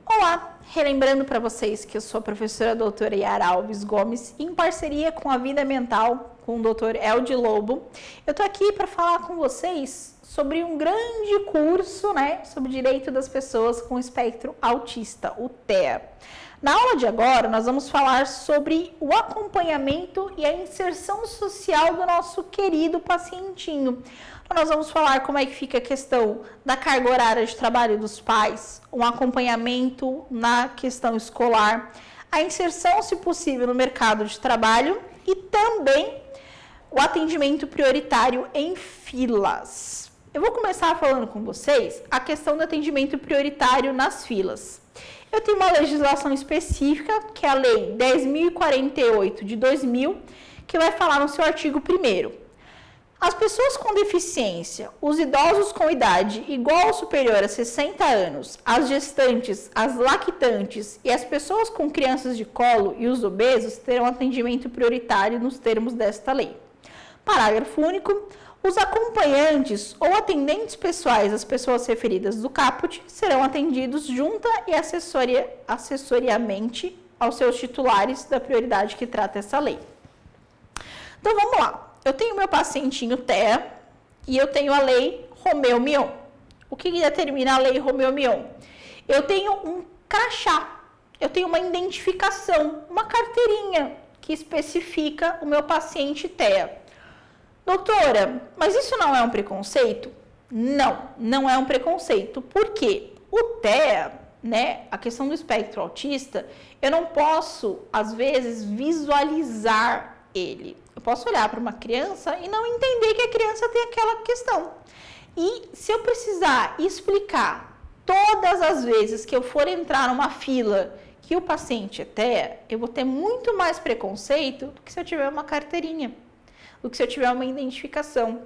Olá, relembrando para vocês que eu sou a professora doutora Yara Alves Gomes, em parceria com a Vida Mental, com o Dr. Eldi Lobo. Eu estou aqui para falar com vocês sobre um grande curso, sobre direito das pessoas com espectro autista, o TEA. Na aula de agora, nós vamos falar sobre o acompanhamento e a inserção social do nosso querido pacientinho. Então, nós vamos falar como é que fica a questão da carga horária de trabalho dos pais, um acompanhamento na questão escolar, a inserção, se possível, no mercado de trabalho e também o atendimento prioritário em filas. Eu vou começar falando com vocês a questão do atendimento prioritário nas filas. Eu tenho uma legislação específica, que é a Lei 10.048 de 2000, que vai falar no seu artigo 1º. As pessoas com deficiência, os idosos com idade igual ou superior a 60 anos, as gestantes, as lactantes e as pessoas com crianças de colo e os obesos terão atendimento prioritário nos termos desta lei. Parágrafo único. Os acompanhantes ou atendentes pessoais das pessoas referidas do caput serão atendidos junta e assessoriamente aos seus titulares da prioridade que trata essa lei. Então, vamos lá. Eu tenho meu pacientinho TEA e eu tenho a lei Romeu-Mion. O que determina a lei Romeu-Mion? Eu tenho um crachá, eu tenho uma identificação, uma carteirinha que especifica o meu paciente TEA. Doutora, mas isso não é um preconceito? Não, não é um preconceito. Por quê? O TEA, a questão do espectro autista, eu não posso, às vezes, visualizar ele. Eu posso olhar para uma criança e não entender que a criança tem aquela questão. E se eu precisar explicar todas as vezes que eu for entrar numa fila que o paciente é TEA, eu vou ter muito mais preconceito do que se eu tiver uma carteirinha, do que se eu tiver uma identificação.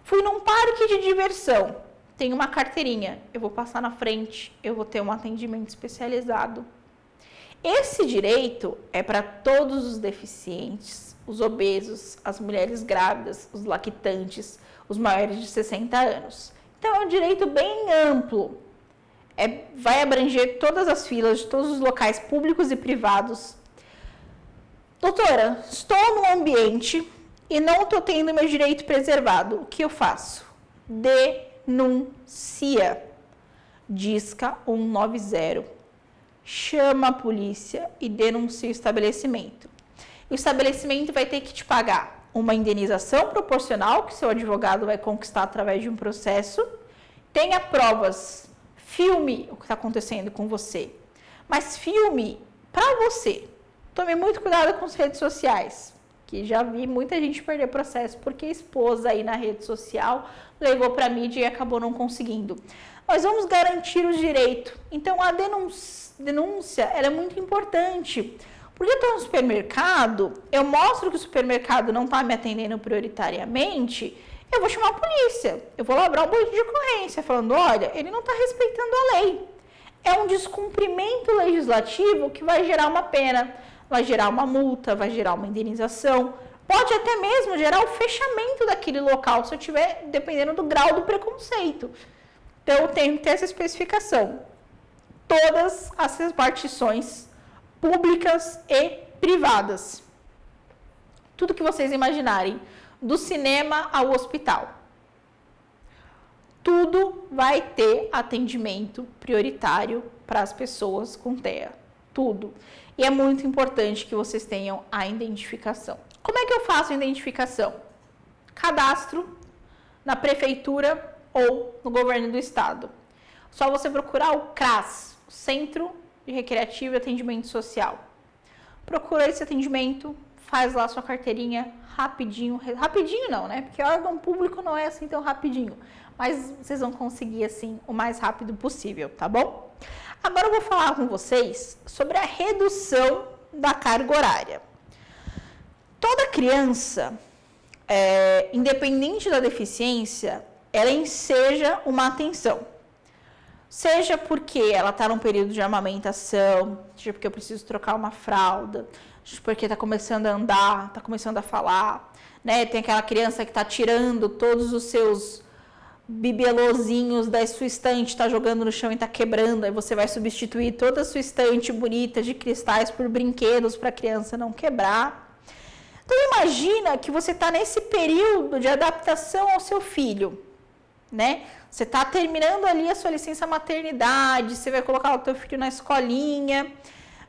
Fui num parque de diversão, tenho uma carteirinha, eu vou passar na frente, eu vou ter um atendimento especializado. Esse direito é para todos os deficientes, os obesos, as mulheres grávidas, os lactantes, os maiores de 60 anos. Então, é um direito bem amplo. Vai abranger todas as filas de todos os locais públicos e privados. Doutora, estou num ambiente e não estou tendo meu direito preservado. O que eu faço? Denuncia. Disca 190. Chama a polícia e denuncia o estabelecimento. O estabelecimento vai ter que te pagar uma indenização proporcional que seu advogado vai conquistar através de um processo. Tenha provas. Filme o que está acontecendo com você. Mas filme para você. Tome muito cuidado com as redes sociais, que já vi muita gente perder processo porque expôs aí na rede social, levou para a mídia e acabou não conseguindo. Nós vamos garantir o direito. Então, a denúncia ela é muito importante. Porque eu estou no supermercado, eu mostro que o supermercado não está me atendendo prioritariamente, eu vou chamar a polícia. Eu vou lavrar um boletim de ocorrência, falando, olha, ele não está respeitando a lei. É um descumprimento legislativo que vai gerar uma pena, vai gerar uma multa, vai gerar uma indenização, pode até mesmo gerar o fechamento daquele local, se eu tiver, dependendo do grau do preconceito. Então, eu tenho que ter essa especificação. Todas as repartições públicas e privadas. Tudo que vocês imaginarem, do cinema ao hospital. Tudo vai ter atendimento prioritário para as pessoas com TEA. Tudo. E é muito importante que vocês tenham a identificação. Como é que eu faço a identificação? Cadastro na prefeitura ou no governo do estado. Só você procurar o CRAS, o Centro de Recreativo e Atendimento Social. Procura esse atendimento, faz lá a sua carteirinha rapidinho. Rapidinho não, Porque órgão público não é assim tão rapidinho. Mas vocês vão conseguir assim o mais rápido possível, tá bom? Agora eu vou falar com vocês sobre a redução da carga horária. Toda criança, independente da deficiência, ela enseja uma atenção. Seja porque ela está num período de amamentação, seja porque eu preciso trocar uma fralda, seja porque está começando a andar, está começando a falar, Tem aquela criança que está tirando todos os seus bibelozinhos da sua estante está jogando no chão e está quebrando, aí você vai substituir toda a sua estante bonita de cristais por brinquedos para a criança não quebrar. Então imagina que você está nesse período de adaptação ao seu filho, né? Você está terminando ali a sua licença maternidade, você vai colocar o teu filho na escolinha.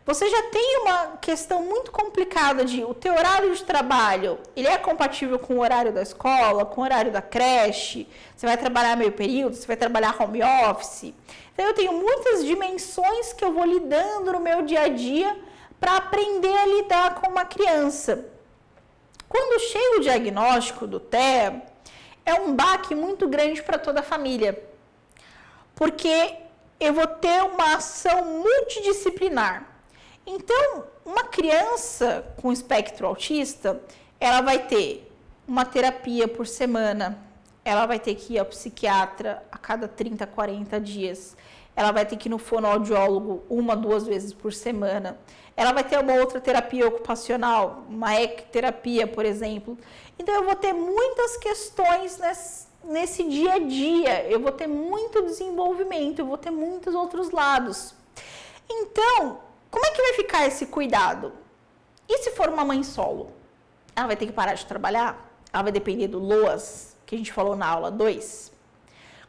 Você já tem uma questão muito complicada de o teu horário de trabalho, ele é compatível com o horário da escola, com o horário da creche, você vai trabalhar meio período, você vai trabalhar home office. Então eu tenho muitas dimensões que eu vou lidando no meu dia a dia para aprender a lidar com uma criança. Quando chega o diagnóstico do TEA, é um baque muito grande para toda a família, porque eu vou ter uma ação multidisciplinar. Então, uma criança com espectro autista, ela vai ter uma terapia por semana, ela vai ter que ir ao psiquiatra a cada 30, 40 dias, ela vai ter que ir no fonoaudiólogo 1, 2 vezes por semana, ela vai ter uma outra terapia ocupacional, uma ecoterapia, por exemplo. Então, eu vou ter muitas questões nesse dia a dia, eu vou ter muito desenvolvimento, eu vou ter muitos outros lados. Então, como é que vai ficar esse cuidado? E se for uma mãe solo? Ela vai ter que parar de trabalhar? Ela vai depender do LOAS, que a gente falou na aula 2?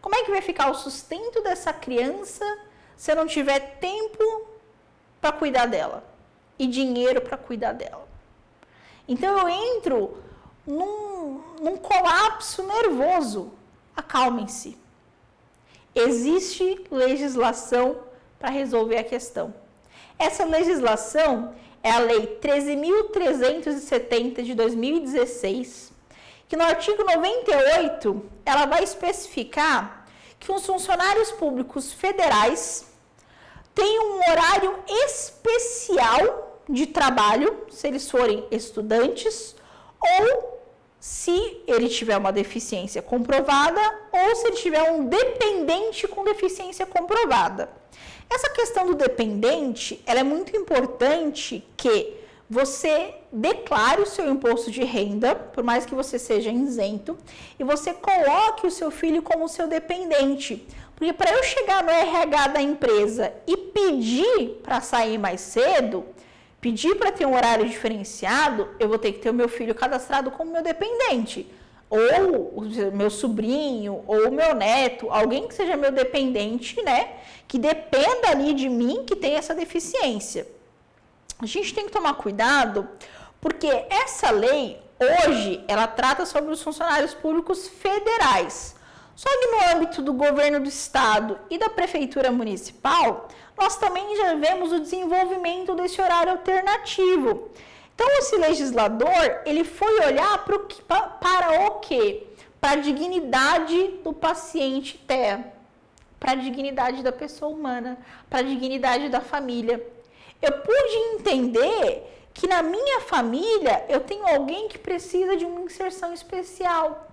Como é que vai ficar o sustento dessa criança se eu não tiver tempo para cuidar dela? E dinheiro para cuidar dela? Então eu entro num colapso nervoso. Acalmem-se. Existe legislação para resolver a questão. Essa legislação é a Lei 13.370 de 2016, que no artigo 98, ela vai especificar que os funcionários públicos federais têm um horário especial de trabalho, se eles forem estudantes, ou se ele tiver uma deficiência comprovada, ou se ele tiver um dependente com deficiência comprovada. Essa questão do dependente, ela é muito importante que você declare o seu imposto de renda, por mais que você seja isento, e você coloque o seu filho como seu dependente. Porque para eu chegar no RH da empresa e pedir para sair mais cedo, pedir para ter um horário diferenciado, eu vou ter que ter o meu filho cadastrado como meu dependente. Ou o meu sobrinho, ou o meu neto, alguém que seja meu dependente, né? Que dependa ali de mim, que tem essa deficiência. A gente tem que tomar cuidado, porque essa lei, hoje, ela trata sobre os funcionários públicos federais. Só que no âmbito do governo do estado e da prefeitura municipal, nós também já vemos o desenvolvimento desse horário alternativo. Então, esse legislador, ele foi olhar para o quê? Para a dignidade do paciente TEA, para a dignidade da pessoa humana, para a dignidade da família. Eu pude entender que na minha família eu tenho alguém que precisa de uma inserção especial.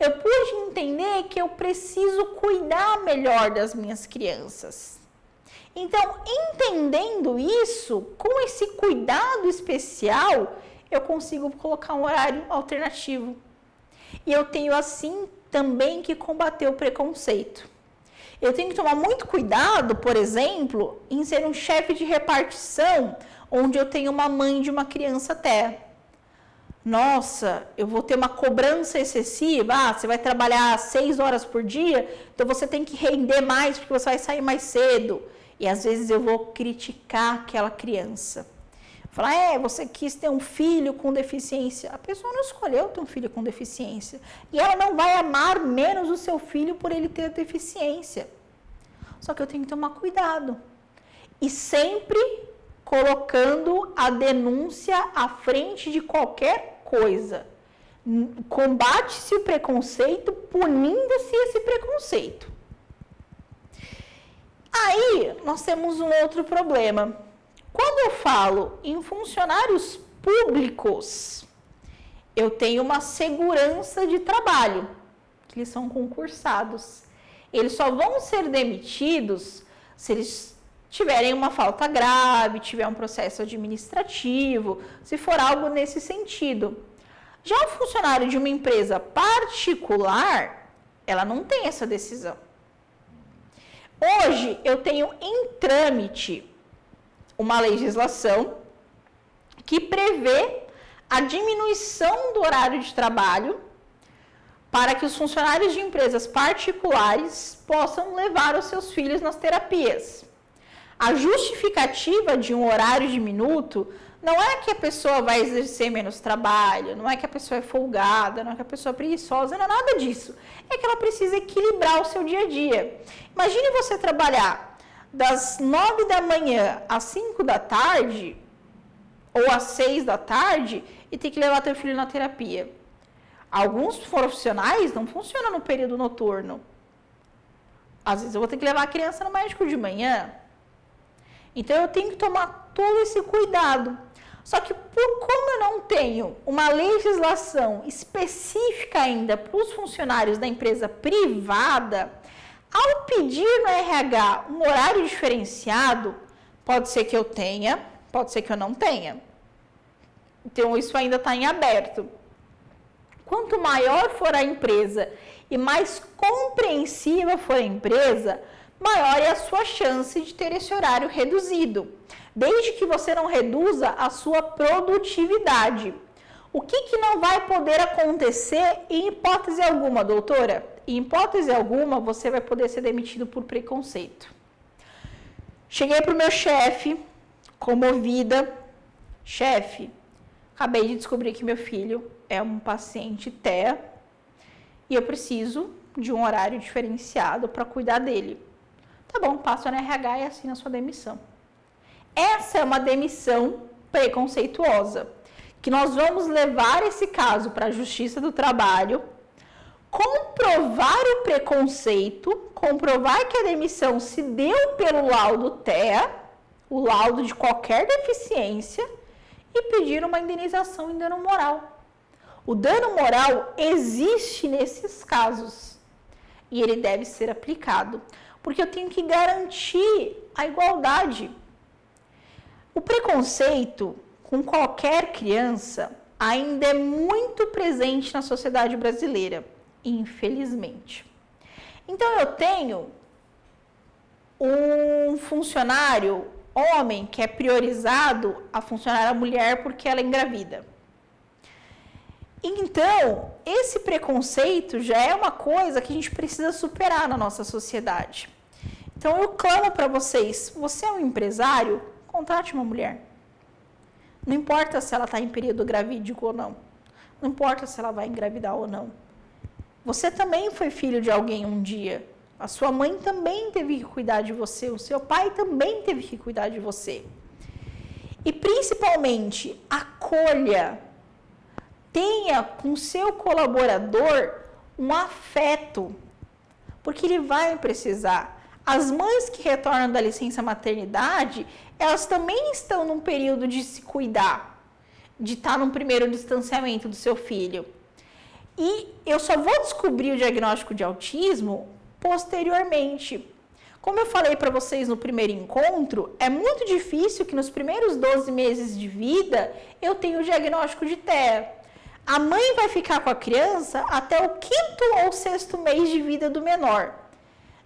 Eu pude entender que eu preciso cuidar melhor das minhas crianças. Então, entendendo isso, com esse cuidado especial, eu consigo colocar um horário alternativo. E eu tenho, assim, também que combater o preconceito. Eu tenho que tomar muito cuidado, por exemplo, em ser um chefe de repartição onde eu tenho uma mãe de uma criança TEA. Nossa, eu vou ter uma cobrança excessiva, você vai trabalhar 6 horas por dia, então você tem que render mais porque você vai sair mais cedo. E às vezes eu vou criticar aquela criança. Falar, você quis ter um filho com deficiência. A pessoa não escolheu ter um filho com deficiência. E ela não vai amar menos o seu filho por ele ter deficiência. Só que eu tenho que tomar cuidado. E sempre colocando a denúncia à frente de qualquer coisa. Combate-se o preconceito, punindo-se esse preconceito. Aí, nós temos um outro problema. Quando eu falo em funcionários públicos, eu tenho uma segurança de trabalho, que eles são concursados. Eles só vão ser demitidos se eles tiverem uma falta grave, tiver um processo administrativo, se for algo nesse sentido. Já o funcionário de uma empresa particular, ela não tem essa decisão. Hoje, eu tenho em trâmite uma legislação que prevê a diminuição do horário de trabalho para que os funcionários de empresas particulares possam levar os seus filhos nas terapias. A justificativa de um horário diminuto não é que a pessoa vai exercer menos trabalho, não é que a pessoa é folgada, não é que a pessoa é preguiçosa, não é nada disso. É que ela precisa equilibrar o seu dia a dia. Imagine você trabalhar das 9 da manhã às 5 da tarde, ou às 6 da tarde, e ter que levar teu filho na terapia. Alguns profissionais não funcionam no período noturno. Às vezes eu vou ter que levar a criança no médico de manhã. Então eu tenho que tomar todo esse cuidado. Só que como eu não tenho uma legislação específica ainda para os funcionários da empresa privada, ao pedir no RH um horário diferenciado, pode ser que eu tenha, pode ser que eu não tenha. Então isso ainda está em aberto. Quanto maior for a empresa e mais compreensiva for a empresa, maior é a sua chance de ter esse horário reduzido, desde que você não reduza a sua produtividade. O que não vai poder acontecer em hipótese alguma, doutora? Em hipótese alguma, você vai poder ser demitido por preconceito. Cheguei para o meu chefe, comovida. Chefe, acabei de descobrir que meu filho é um paciente TEA e eu preciso de um horário diferenciado para cuidar dele. Tá bom, passa no RH e assina a sua demissão. Essa é uma demissão preconceituosa, que nós vamos levar esse caso para a Justiça do Trabalho, comprovar o preconceito, comprovar que a demissão se deu pelo laudo TEA, o laudo de qualquer deficiência, e pedir uma indenização em dano moral. O dano moral existe nesses casos e ele deve ser aplicado, porque eu tenho que garantir a igualdade. O preconceito com qualquer criança ainda é muito presente na sociedade brasileira, infelizmente. Então eu tenho um funcionário homem que é priorizado a funcionária mulher porque ela é engravida. Então, esse preconceito já é uma coisa que a gente precisa superar na nossa sociedade. Então, eu clamo para vocês, você é um empresário, contrate uma mulher. Não importa se ela está em período gravídico ou não. Não importa se ela vai engravidar ou não. Você também foi filho de alguém um dia. A sua mãe também teve que cuidar de você. O seu pai também teve que cuidar de você. E, principalmente, acolha. Tenha com seu colaborador um afeto, porque ele vai precisar. As mães que retornam da licença maternidade, elas também estão num período de se cuidar, de estar num primeiro distanciamento do seu filho. E eu só vou descobrir o diagnóstico de autismo posteriormente. Como eu falei para vocês no primeiro encontro, é muito difícil que nos primeiros 12 meses de vida eu tenha o diagnóstico de TEA. A mãe vai ficar com a criança até o 5º ou 6º mês de vida do menor.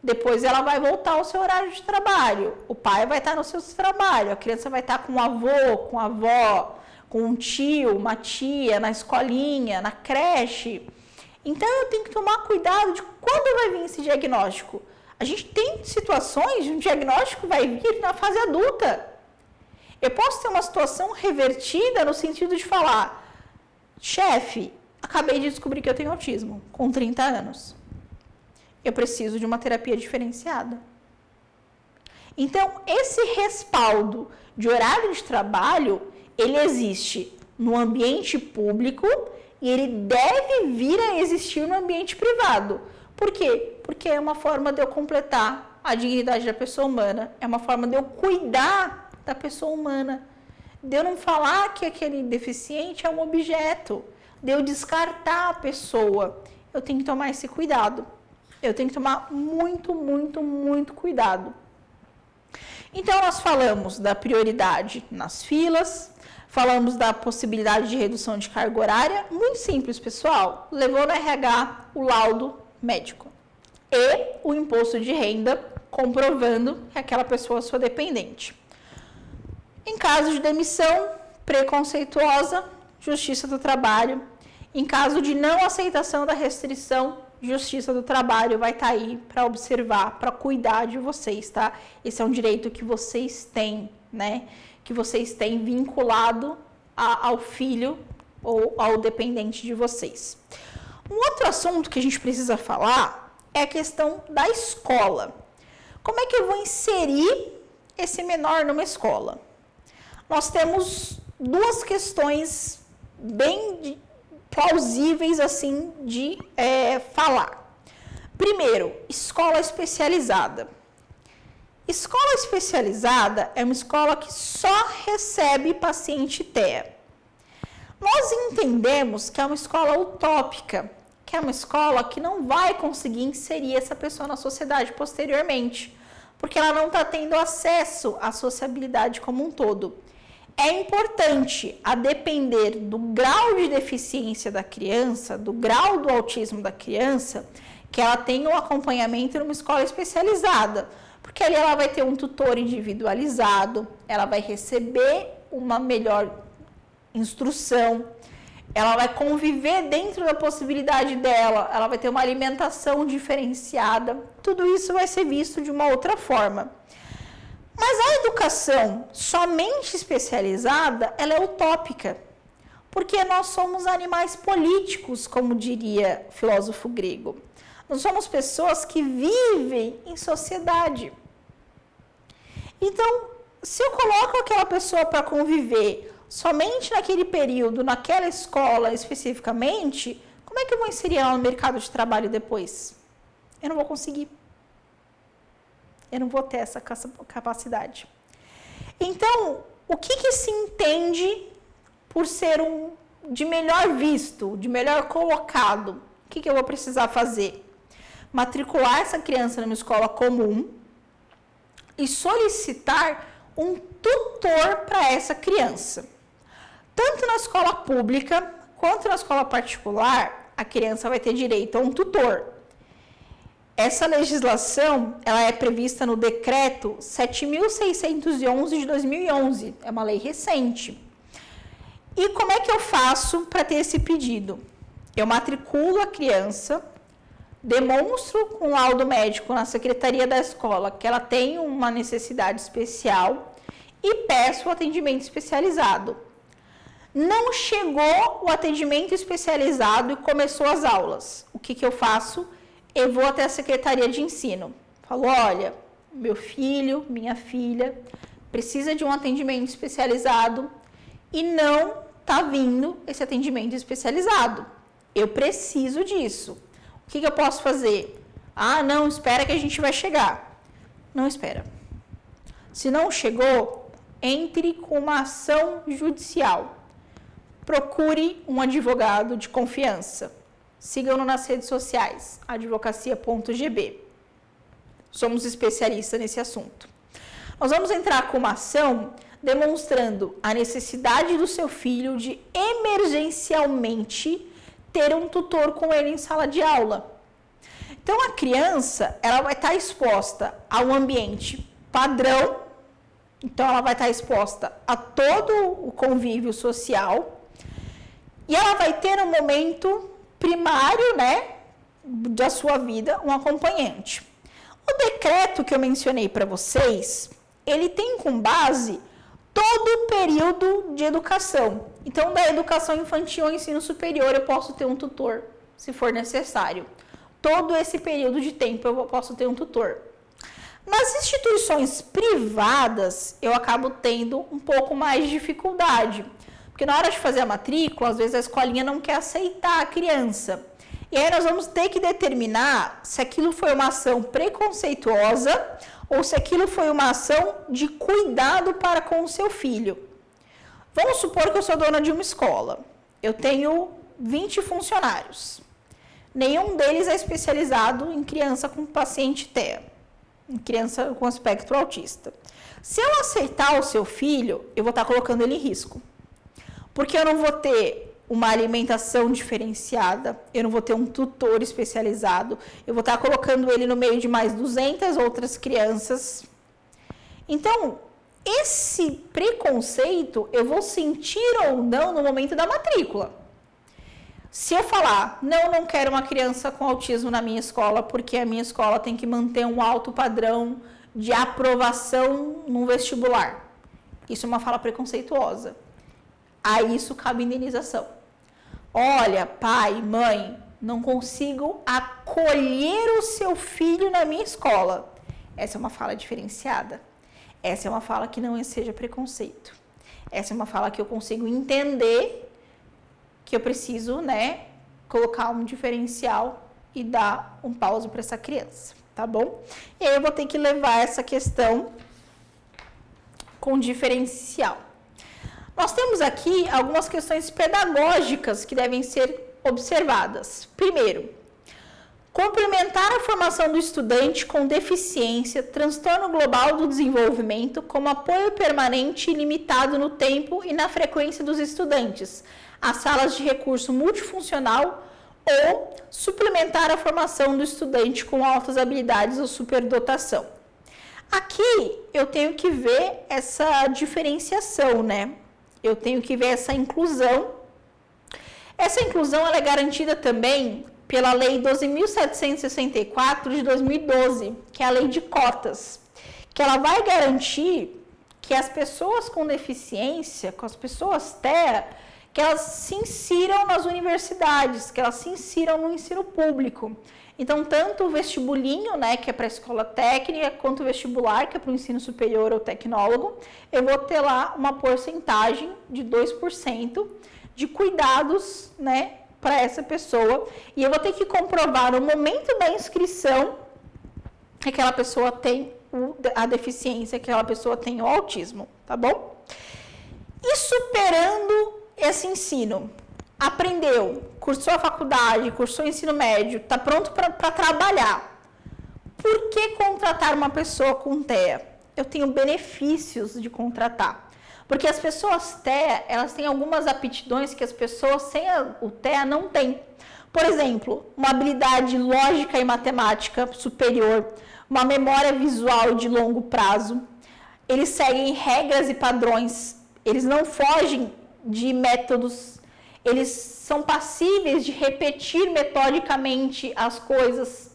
Depois ela vai voltar ao seu horário de trabalho. O pai vai estar no seu trabalho. A criança vai estar com o avô, com a avó, com um tio, uma tia, na escolinha, na creche. Então eu tenho que tomar cuidado de quando vai vir esse diagnóstico. A gente tem situações de um diagnóstico vai vir na fase adulta. Eu posso ter uma situação revertida no sentido de falar: chefe, acabei de descobrir que eu tenho autismo, com 30 anos. Eu preciso de uma terapia diferenciada. Então, esse respaldo de horário de trabalho, ele existe no ambiente público e ele deve vir a existir no ambiente privado. Por quê? Porque é uma forma de eu completar a dignidade da pessoa humana, é uma forma de eu cuidar da pessoa humana, de eu não falar que aquele deficiente é um objeto, de eu descartar a pessoa. Eu tenho que tomar esse cuidado. Eu tenho que tomar muito, muito, muito cuidado. Então, nós falamos da prioridade nas filas, falamos da possibilidade de redução de carga horária. Muito simples, pessoal. Levou no RH o laudo médico. e o imposto de renda, comprovando que aquela pessoa é sua dependente. Em caso de demissão preconceituosa, Justiça do Trabalho. Em caso de não aceitação da restrição, Justiça do Trabalho vai estar aí para observar, para cuidar de vocês, tá? Esse é um direito que vocês têm, né? Que vocês têm vinculado ao filho ou ao dependente de vocês. Um outro assunto que a gente precisa falar é a questão da escola. Como é que eu vou inserir esse menor numa escola? Nós temos duas questões bem plausíveis assim de falar. Primeiro, escola especializada. Escola especializada é uma escola que só recebe paciente TEA. Nós entendemos que é uma escola utópica, que é uma escola que não vai conseguir inserir essa pessoa na sociedade posteriormente, porque ela não está tendo acesso à sociabilidade como um todo. É importante, a depender do grau de deficiência da criança, do grau do autismo da criança, que ela tenha um acompanhamento numa escola especializada, porque ali ela vai ter um tutor individualizado, ela vai receber uma melhor instrução, ela vai conviver dentro da possibilidade dela, ela vai ter uma alimentação diferenciada, tudo isso vai ser visto de uma outra forma. Mas a educação somente especializada, ela é utópica, porque nós somos animais políticos, como diria o filósofo grego. Nós somos pessoas que vivem em sociedade. Então, se eu coloco aquela pessoa para conviver somente naquele período, naquela escola especificamente, como é que eu vou inserir ela no mercado de trabalho depois? Eu não vou conseguir. Eu não vou ter essa capacidade. Então, o que se entende por ser de melhor visto, de melhor colocado? O que eu vou precisar fazer? Matricular essa criança numa escola comum e solicitar um tutor para essa criança. Tanto na escola pública quanto na escola particular, a criança vai ter direito a um tutor. Essa legislação, ela é prevista no decreto 7.611 de 2011, é uma lei recente. E como é que eu faço para ter esse pedido? Eu matriculo a criança, demonstro com laudo médico na secretaria da escola que ela tem uma necessidade especial e peço o atendimento especializado. Não chegou o atendimento especializado e começou as aulas. O que eu faço? Eu vou até a Secretaria de Ensino. Falo, olha, meu filho, minha filha, precisa de um atendimento especializado e não está vindo esse atendimento especializado. Eu preciso disso. O que eu posso fazer? Ah, não, espera que a gente vai chegar. Não espera. Se não chegou, entre com uma ação judicial. Procure um advogado de confiança. Sigam-no nas redes sociais, advocacia.gb. Somos especialistas nesse assunto. Nós vamos entrar com uma ação demonstrando a necessidade do seu filho de emergencialmente ter um tutor com ele em sala de aula. Então, a criança, ela vai estar exposta a um ambiente padrão, então ela vai estar exposta a todo o convívio social e ela vai ter um momento primário, né, da sua vida, um acompanhante. O decreto que eu mencionei para vocês, ele tem como base todo o período de educação. Então, da educação infantil ao ensino superior, eu posso ter um tutor, se for necessário. Todo esse período de tempo eu posso ter um tutor. Nas instituições privadas, eu acabo tendo um pouco mais de dificuldade. Porque na hora de fazer a matrícula, às vezes a escolinha não quer aceitar a criança. E aí nós vamos ter que determinar se aquilo foi uma ação preconceituosa ou se aquilo foi uma ação de cuidado para com o seu filho. Vamos supor que eu sou dona de uma escola. Eu tenho 20 funcionários. Nenhum deles é especializado em criança com paciente TEA, em criança com espectro autista. Se eu aceitar o seu filho, eu vou estar colocando ele em risco. Porque eu não vou ter uma alimentação diferenciada, eu não vou ter um tutor especializado, eu vou estar colocando ele no meio de mais 200 outras crianças. Então, esse preconceito eu vou sentir ou não no momento da matrícula. Se eu falar, não quero uma criança com autismo na minha escola, porque a minha escola tem que manter um alto padrão de aprovação no vestibular. Isso é uma fala preconceituosa. A isso cabe indenização. Olha, pai, mãe, não consigo acolher o seu filho na minha escola. Essa é uma fala diferenciada. Essa é uma fala que não seja preconceito. Essa é uma fala que eu consigo entender que eu preciso, né, colocar um diferencial e dar um pause para essa criança, tá bom? E aí eu vou ter que levar essa questão com diferencial. Nós temos aqui algumas questões pedagógicas que devem ser observadas. Primeiro, complementar a formação do estudante com deficiência, transtorno global do desenvolvimento, como apoio permanente e limitado no tempo e na frequência dos estudantes, as salas de recurso multifuncional, ou suplementar a formação do estudante com altas habilidades ou superdotação. Aqui eu tenho que ver essa diferenciação, né? Eu tenho que ver essa inclusão. Essa inclusão ela é garantida também pela Lei 12.764 de 2012, que é a Lei de Cotas, que ela vai garantir que as pessoas com deficiência, com as pessoas TEA, que elas se insiram nas universidades, que elas se insiram no ensino público. Então, tanto o vestibulinho, né, que é para a escola técnica, quanto o vestibular, que é para o ensino superior ou tecnólogo, eu vou ter lá uma porcentagem de 2% de cuidados, né, para essa pessoa. E eu vou ter que comprovar no momento da inscrição que aquela pessoa tem a deficiência, que aquela pessoa tem o autismo, tá bom? E superando esse ensino, aprendeu, cursou a faculdade, cursou o ensino médio, está pronto para trabalhar. Por que contratar uma pessoa com TEA? Eu tenho benefícios de contratar. Porque as pessoas TEA, elas têm algumas aptidões que as pessoas sem o TEA não têm. Por exemplo, uma habilidade lógica e matemática superior, uma memória visual de longo prazo. Eles seguem regras e padrões, eles não fogem de métodos, eles são passíveis de repetir metodicamente as coisas.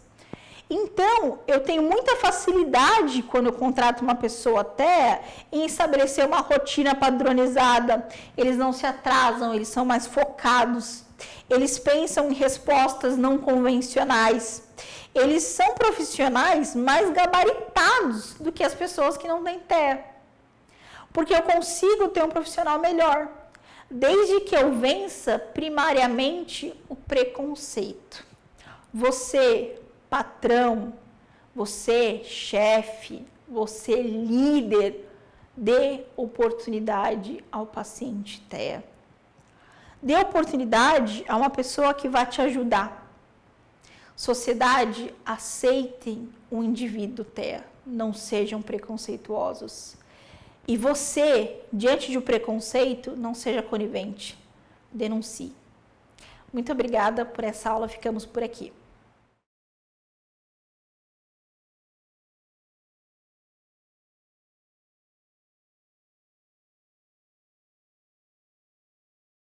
Então, eu tenho muita facilidade, quando eu contrato uma pessoa TEA, em estabelecer uma rotina padronizada. Eles não se atrasam, eles são mais focados, eles pensam em respostas não convencionais. Eles são profissionais mais gabaritados do que as pessoas que não têm TEA. Porque eu consigo ter um profissional melhor, desde que eu vença primariamente o preconceito. Você, patrão, você, chefe, você, líder, dê oportunidade ao paciente TEA. Dê oportunidade a uma pessoa que vai te ajudar. Sociedade, aceitem o indivíduo TEA, não sejam preconceituosos. E você, diante de um preconceito, não seja conivente, denuncie. Muito obrigada por essa aula, ficamos por aqui.